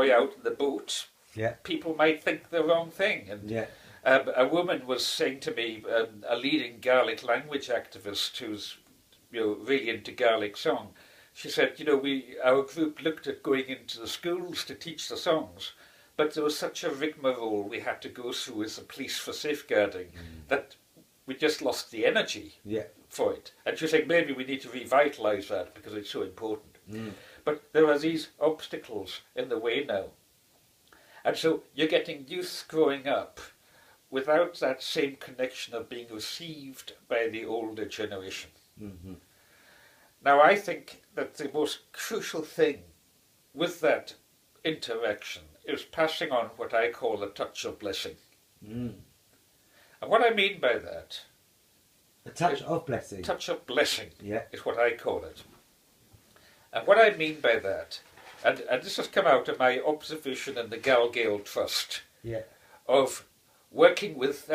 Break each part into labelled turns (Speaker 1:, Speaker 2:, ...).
Speaker 1: boy out in the boat,
Speaker 2: Yeah.
Speaker 1: people might think the wrong thing. And
Speaker 2: Yeah.
Speaker 1: a woman was saying to me, a leading Gaelic language activist who's really into Gaelic song, she said, our group looked at going into the schools to teach the songs, but there was such a rigmarole we had to go through as the police for safeguarding that we just lost the energy for it. And she was saying maybe we need to revitalise that because it's so important. But there are these obstacles in the way now. And so you're getting youth growing up without that same connection of being received by the older generation.
Speaker 2: Mm-hmm.
Speaker 1: Now, I think that the most crucial thing with that interaction is passing on what I call a touch of blessing. And what I mean by that...
Speaker 2: A touch of blessing.
Speaker 1: Touch of blessing
Speaker 2: Yeah.
Speaker 1: is what I call it. And what I mean by that, and this has come out of my observation in the Gael Trust, of working with,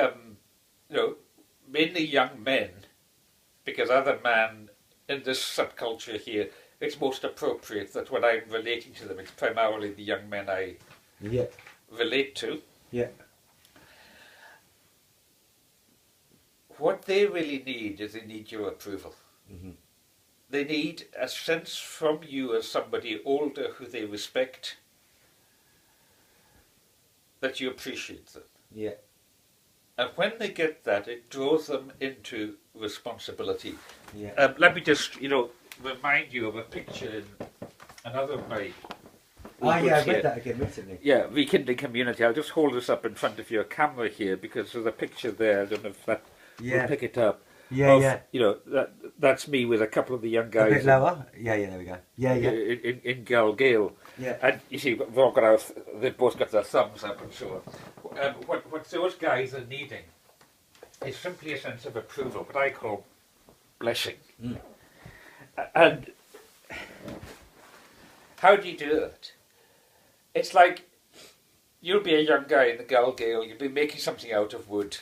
Speaker 1: mainly young men, because other men in this subculture here, it's most appropriate that when I'm relating to them, it's primarily the young men I relate to.
Speaker 2: Yeah.
Speaker 1: What they really need is they need your approval.
Speaker 2: Mm-hmm.
Speaker 1: They need a sense from you as somebody older who they respect that you appreciate them.
Speaker 2: Yeah.
Speaker 1: And when they get that, it draws them into responsibility.
Speaker 2: Yeah.
Speaker 1: Let me just, remind you of a picture in another of my...
Speaker 2: I read that again recently.
Speaker 1: Yeah, Rekindling Community. I'll just hold this up in front of your camera here because there's a picture there. I don't know if that will pick it up.
Speaker 2: Yeah,
Speaker 1: That's me with a couple of the young guys.
Speaker 2: A bit lower. Yeah, there we go. Yeah.
Speaker 1: In Galgale.
Speaker 2: Yeah.
Speaker 1: And you see, they've both got their thumbs up and so on. What those guys are needing is simply a sense of approval, what I call blessing. And how do you do it? It's like you'll be a young guy in the Galgale, you'll be making something out of wood.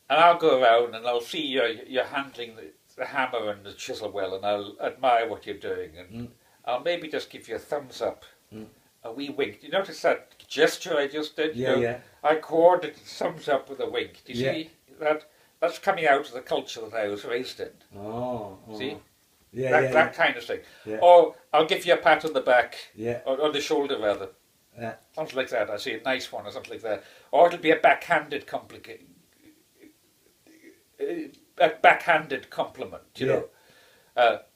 Speaker 1: And I'll go around and I'll see you're handling the hammer and the chisel well, and I'll admire what you're doing, and I'll maybe just give you a thumbs up, a wee wink. Do you notice that gesture I just did?
Speaker 2: Yeah.
Speaker 1: I coordinated thumbs up with a wink. Do you see that? That's coming out of the culture that I was raised in.
Speaker 2: Oh.
Speaker 1: See?
Speaker 2: That
Speaker 1: kind of thing.
Speaker 2: Yeah.
Speaker 1: Or I'll give you a pat on the back,
Speaker 2: Yeah.
Speaker 1: or on the shoulder rather.
Speaker 2: Yeah.
Speaker 1: Something like that. I see a nice one or something like that. Or it'll be a backhanded compliment,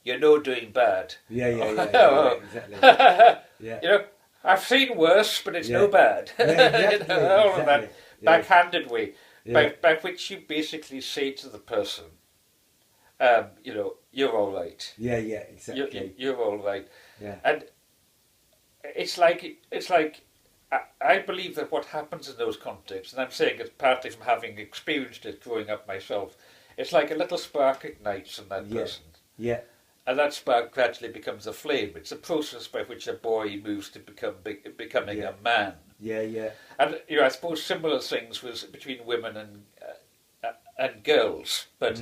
Speaker 1: you're doing bad.
Speaker 2: Yeah, exactly. Yeah.
Speaker 1: I've seen worse, but it's no bad.
Speaker 2: Exactly,
Speaker 1: all of that backhanded way,
Speaker 2: Yeah.
Speaker 1: by which you basically say to the person, you're all right.
Speaker 2: Yeah, exactly.
Speaker 1: You're all right.
Speaker 2: Yeah.
Speaker 1: And it's like I believe that what happens in those contexts, and I'm saying it partly from having experienced it growing up myself, it's like a little spark ignites in that person.
Speaker 2: Yeah.
Speaker 1: And that spark gradually becomes a flame. It's a process by which a boy moves to becoming a man.
Speaker 2: Yeah.
Speaker 1: And I suppose similar things was between women and girls, but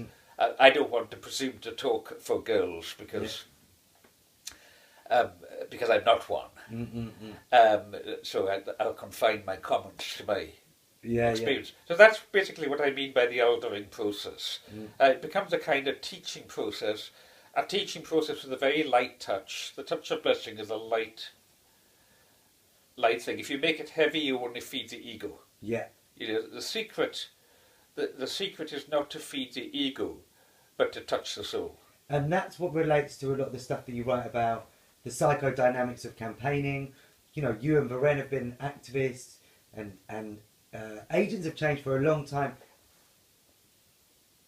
Speaker 1: I don't want to presume to talk for girls because I'm not one. So I'll confine my comments to my experience. So that's basically what I mean by the eldering process. It becomes a kind of teaching process. A teaching process with a very light touch. The touch of blessing is a light thing. If you make it heavy, you only feed the ego.
Speaker 2: Yeah.
Speaker 1: The secret is not to feed the ego, but to touch the soul.
Speaker 2: And that's what relates to a lot of the stuff that you write about, the psychodynamics of campaigning. You and Varen have been activists, and agents of change for a long time.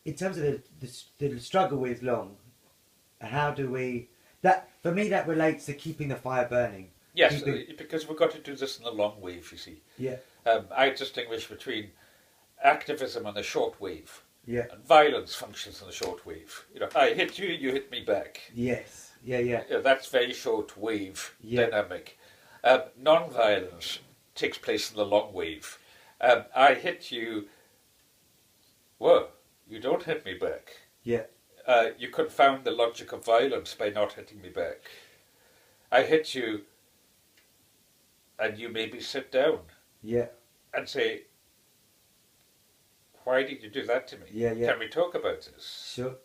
Speaker 2: In terms of the struggle with long, how do we... For me, that relates to keeping the fire burning.
Speaker 1: Yes, because we've got to do this in the long wave, you see.
Speaker 2: Yeah.
Speaker 1: I distinguish between activism and the short wave.
Speaker 2: Yeah.
Speaker 1: And violence functions in the short wave. I hit you, you hit me back.
Speaker 2: Yes. Yeah.
Speaker 1: That's very short wave dynamic. Non-violence takes place in the long wave. I hit you. Whoa, you don't hit me back.
Speaker 2: Yeah.
Speaker 1: You confound the logic of violence by not hitting me back. I hit you. and you maybe sit down
Speaker 2: Yeah.
Speaker 1: and say, why did you do that to me?
Speaker 2: Yeah, yeah.
Speaker 1: Can we talk about this?
Speaker 2: Sure.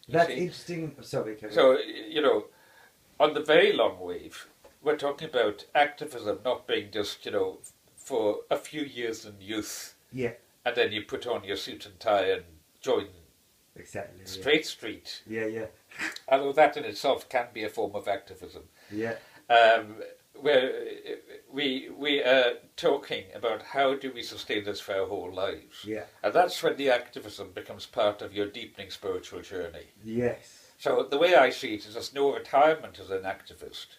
Speaker 1: You
Speaker 2: That's
Speaker 1: see?
Speaker 2: interesting. Sorry, Kevin.
Speaker 1: So, on the very long wave, we're talking about activism not being just, for a few years in youth,
Speaker 2: Yeah.
Speaker 1: and then you put on your suit and tie and join
Speaker 2: Exactly.
Speaker 1: Straight Street.
Speaker 2: Yeah, yeah.
Speaker 1: Although that in itself can be a form of activism.
Speaker 2: Yeah.
Speaker 1: Where we are talking about how do we sustain this for our whole lives.
Speaker 2: Yeah.
Speaker 1: And that's when the activism becomes part of your deepening spiritual journey.
Speaker 2: Yes.
Speaker 1: So the way I see it is there's no retirement as an activist,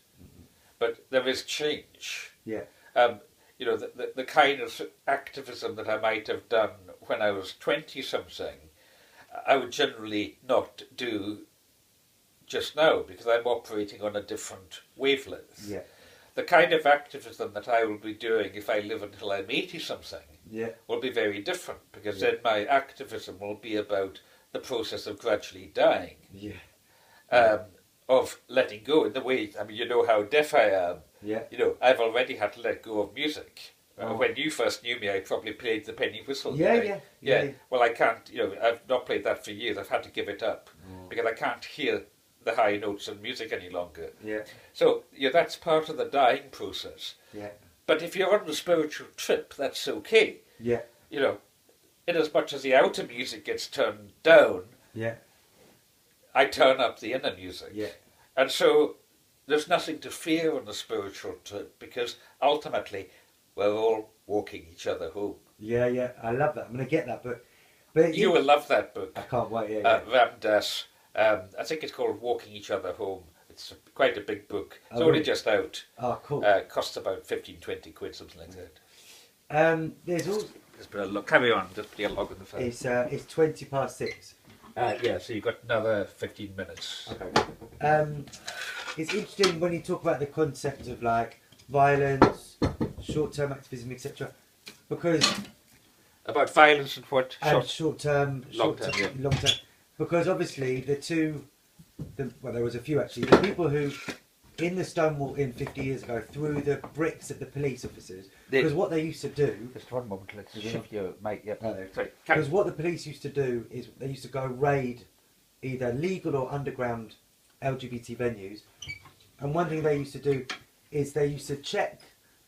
Speaker 1: but there is change.
Speaker 2: Yeah.
Speaker 1: The kind of activism that I might have done when I was 20-something, I would generally not do just now because I'm operating on a different wavelength.
Speaker 2: Yeah.
Speaker 1: The kind of activism that I will be doing if I live until I'm 80-something will be very different because then my activism will be about the process of gradually dying.
Speaker 2: Yeah.
Speaker 1: Of letting go in the way, you know how deaf I am.
Speaker 2: Yeah.
Speaker 1: I've already had to let go of music.
Speaker 2: Oh.
Speaker 1: When you first knew me, I probably played the penny whistle.
Speaker 2: Yeah.
Speaker 1: Well, I can't, I've not played that for years. I've had to give it up because I can't hear the high notes in music any longer.
Speaker 2: Yeah.
Speaker 1: So, that's part of the dying process.
Speaker 2: Yeah.
Speaker 1: But if you're on the spiritual trip, that's okay.
Speaker 2: Yeah.
Speaker 1: In as much as the outer music gets turned down,
Speaker 2: Yeah.
Speaker 1: I turn up the inner music.
Speaker 2: Yeah.
Speaker 1: And so there's nothing to fear on the spiritual trip because ultimately we're all walking each other home.
Speaker 2: Yeah, yeah. I love that. I'm going to get that book. But
Speaker 1: You will love that book.
Speaker 2: I can't wait. Yeah,
Speaker 1: Ram Dass. I think it's called Walking Each Other Home. It's quite a big book. It's
Speaker 2: Oh,
Speaker 1: only
Speaker 2: really?
Speaker 1: just out.
Speaker 2: Oh, cool.
Speaker 1: Costs about 15-20 quid, something like that.
Speaker 2: There's also
Speaker 1: Just put a log. Carry on. Just put a log on the phone.
Speaker 2: it's 6:20.
Speaker 1: Yeah, so you've got another 15 minutes.
Speaker 2: Okay. It's interesting when you talk about the concept of like violence, short-term activism, etc. Because
Speaker 1: About violence and what?
Speaker 2: short-term,
Speaker 1: Long-term, yeah.
Speaker 2: long-term. Because obviously there was a few actually. The people who in the Stonewall in 50 years ago threw the bricks at the police officers. Because what they used to do.
Speaker 1: Just one moment, let's shift your mic. Yep. Sorry.
Speaker 2: Because what the police used to do is they used to go raid either legal or underground LGBT venues, and one thing they used to do is they used to check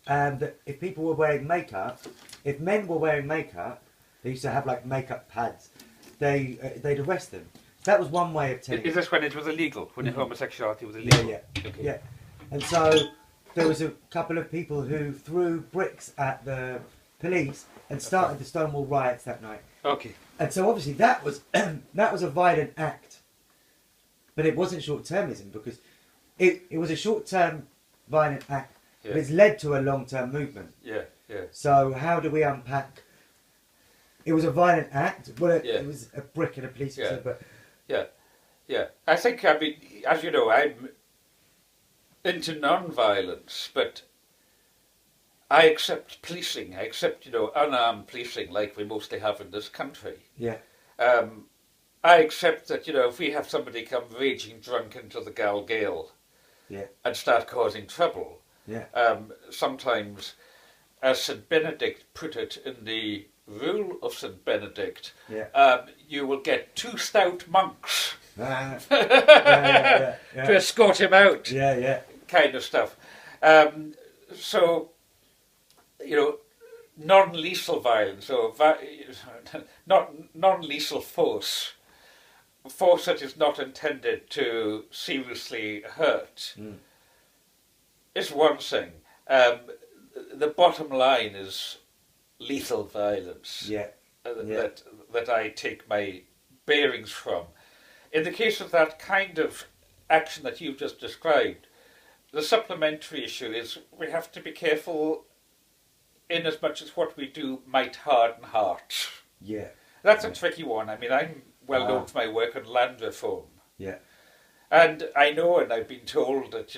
Speaker 2: that if people were wearing makeup, if men were wearing makeup, they used to have like makeup pads. They'd arrest them. That was one way of telling.
Speaker 1: Is this when it was illegal? When homosexuality was illegal?
Speaker 2: Yeah,
Speaker 1: Okay.
Speaker 2: yeah. And so there was a couple of people who threw bricks at the police and started the Stonewall riots that night.
Speaker 1: Okay.
Speaker 2: And so obviously that was that was a violent act, but it wasn't short-termism because it was a short-term violent act, but it's led to a long-term movement.
Speaker 1: Yeah, yeah.
Speaker 2: So how do we unpack? It was a violent act. Well, it was a brick at a police officer, but
Speaker 1: yeah. I think, as you know, I'm into non-violence, but I accept policing. I accept, unarmed policing like we mostly have in this country.
Speaker 2: Yeah.
Speaker 1: I accept that, if we have somebody come raging drunk into the Gal Gale and start causing trouble, sometimes, as St. Benedict put it in the rule of St. Benedict, you will get 2 stout monks to escort him out. Kind of stuff. So, non-lethal violence or non-lethal force that is not intended to seriously hurt is one thing. The bottom line is lethal violence that I take my bearings from. In the case of that kind of action that you've just described, the supplementary issue is we have to be careful in as much as what we do might harden hearts.
Speaker 2: Yeah.
Speaker 1: That's a tricky one. I mean, I'm well known for my work on land reform.
Speaker 2: Yeah.
Speaker 1: And I know, and I've been told that,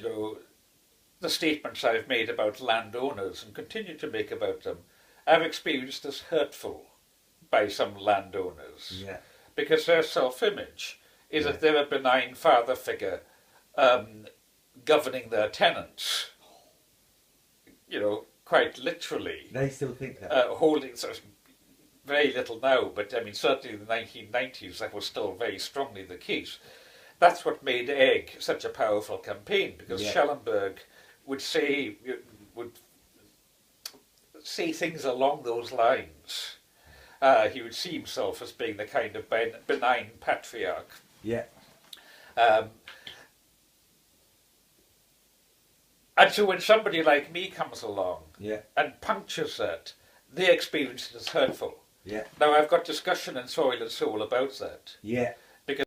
Speaker 1: the statements I've made about landowners and continue to make about them, I've experienced as hurtful by some landowners.
Speaker 2: Yeah.
Speaker 1: Because their self-image is that they're a benign father figure governing their tenants, you know, quite literally.
Speaker 2: They still think that.
Speaker 1: Holding sort of very little now, but I mean certainly in the 1990s that was still very strongly the case. That's what made Egg such a powerful campaign, because Schellenberg would say things along those lines. He would see himself as being the kind of benign patriarch.
Speaker 2: Yeah.
Speaker 1: And so when somebody like me comes along
Speaker 2: Yeah.
Speaker 1: and punctures that, they experience it as hurtful.
Speaker 2: Yeah.
Speaker 1: Now I've got discussion in Soil and Soul about that.
Speaker 2: Yeah.